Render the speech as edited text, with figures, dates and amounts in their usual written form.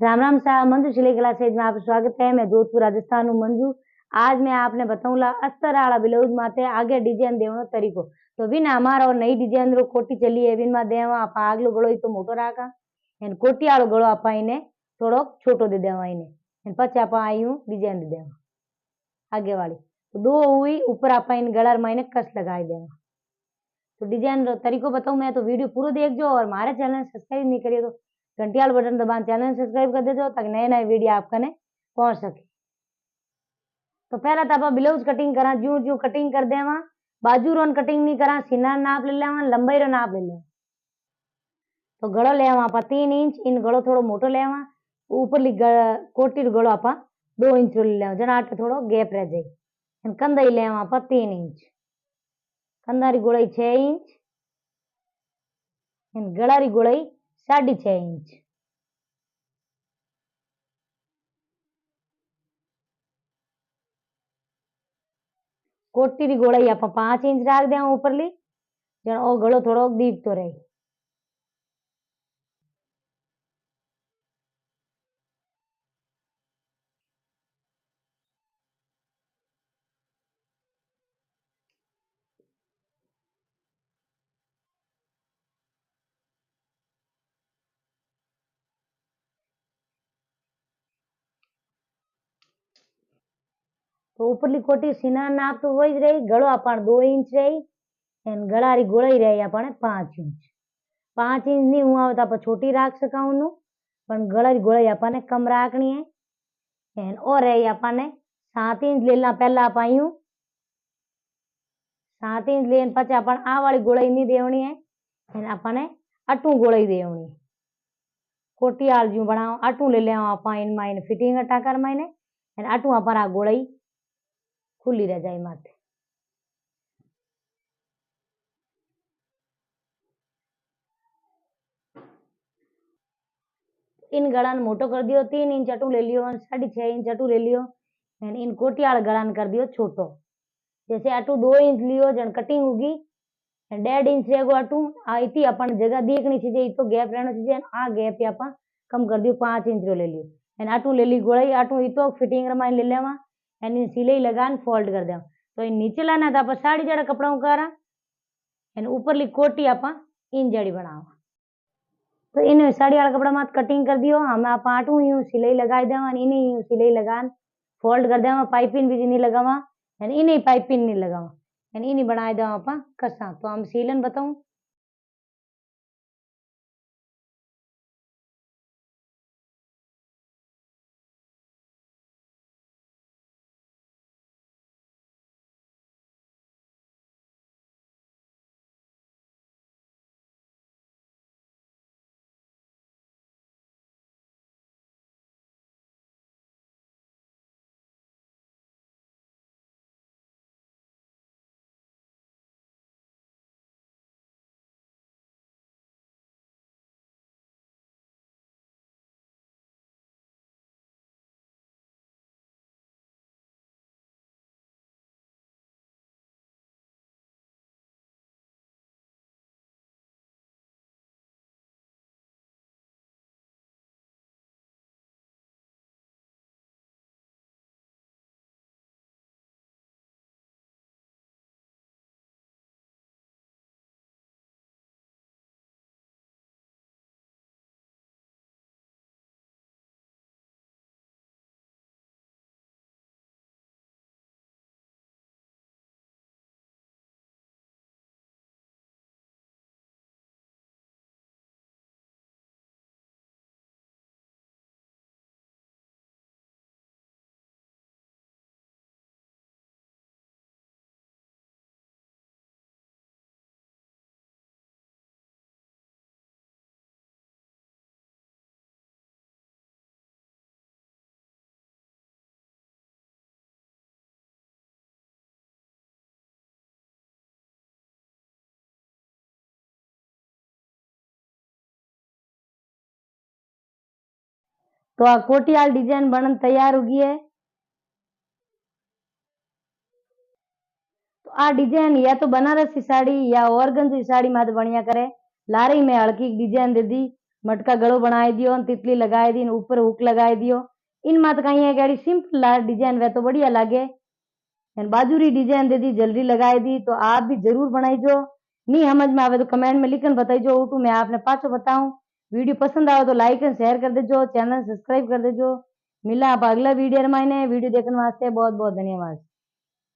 राम राम साहब, मंजू सिलाई क्लासेज में आपका स्वागत है। मैं जोधपुर राजस्थान हूँ मंजू। आज मैं आपने बताऊंगा अस्तर आला ब्लाउज माथे आगे डिजाइन देवनो तरीको। तो बिन हमारा और नई डिजाइन रो कोटी चली है बिन मा देवा आप आगलो गळो तो मोटो राखा एन कोटी आलो गळो आपा इने थोड़ो छोटो दे देवा इने एन पछे आपा आयू डिजाइन दे देवा आगे वाली। तो दो हुई ऊपर आपा इन गळर में इने कस लगाई देवा। तो डिजाइन रो तरीको बताऊं मैं तो वीडियो पूरा देखजो और हमारे चैनल सब्सक्राइब नहीं करिए तो घंटी वाला बटन दबाना चैनल सब्सक्राइब कर देजो ताकि नए नए वीडियो आपका ने पहुंच सके। तो पहला तो आप ब्लाउज कटिंग करा जू जू कटिंग कर देवा बाजू रोन कटिंग नहीं करा सीना नाप ले लेवा लंबाई रो नाप ले लेवा। तो गड़ो लेवा आप 3 इंच इन गड़ो थोड़ो मोटो लेवा ऊपर कोटी रो गड़ो आप 2 इंच ले लेवा जना आटे थोड़ो गैप रह जाए। कंधाई लेवा आप 3 इंच कंधा री गोलाई 6 इंच गला री गोलाई 6.5 इंच। कोटी री गोलाई आप 5 इंच राख देवा ऊपरली जण ओ गळो थोड़ो दीप तो रहे। तो ऊपरली कोटी सीना नाप तो वही रही गळो अपन 2 इंच रही एन गळा री गोलाई रही अपन 5 इंच। 5 इंच नहीं हुआ तो आप छोटी राख सका उनु पण गळा री गोलाई अपन कम राखनी है एन और रही अपन 7 इंच ले ला पहला आप आयू 7 इंच लेन पछे अपन आ वाली गोलाई नहीं देवनी है एन अपन अटू गोलाई देवनी है। कोटी आल जू बनाओ अटू ले ले आप इन माइन फिटिंग अटा कर माइने एन अटू अपन आ गोलाई खुली रह जाए माथे। इन गड़ा ने मोटो कर दियो 3 इंच अटू ले लियो 6.5 इंच अटू ले लियो एन इन कोटी वाला गड़ा ने कर दियो छोटो। जैसे अटू 2 इंच लियो जन कटिंग होगी 1.5 इंच रहेगो अटू इतनी अपन जगह देखनी चाहिए तो गैप रहना चाहिए आ गैप अपन कम कर दियो 5 इंच रो ले लियो एन अटू ले ली गोलाई अटू इतो फिटिंग रमाइन ले लेवा एन इन सिलाई लगान फोल्ड कर देवा। तो इन नीचे लाना था अपन साड़ी जड़ा कपड़ा करा एन ऊपरली कोटी अपन इन जड़ी बनावा। तो इन साड़ी वाला कपड़ा मत कटिंग कर दियो हम आप आटू यूं सिलाई लगाई देवा इन्हें यूं सिलाई लगान फोल्ड कर देवा पाइपिंग भी नहीं लगावा यानी इन्हें पाइपिंग नहीं लगावा यानी इन्हें बनाए देवा आप कसा। तो हम सीलन बताऊं तो आ कोटी वाली डिजाइन बनन तैयार होगी है। तो आ डिजाइन या तो बनारसी साड़ी या ऑर्गेन्जा साड़ी माथे बढ़िया करे लारी में हल्की डिजाइन दे दी मटका गड़ो बनाए दियो, तितली लगाए दी, ऊपर हुक लगाए दियो। इन मत कहीं है गाड़ी सिंपल डिजाइन वे तो बढ़िया लागे। बाजूरी डिजाइन दे दी, जल्दी लगाई दी। तो आप भी जरूर बनाई जो। नहीं समझ में आवे तो कमेंट में लिखन बताइजो, उठू मैं आपने पाछो बताऊं। वीडियो पसंद आवे तो लाइक एंड शेयर कर देजो, चैनल सब्सक्राइब कर देजो। मिला आप अगला वीडियो में। वीडियो देखने वास्ते बहुत बहुत धन्यवाद।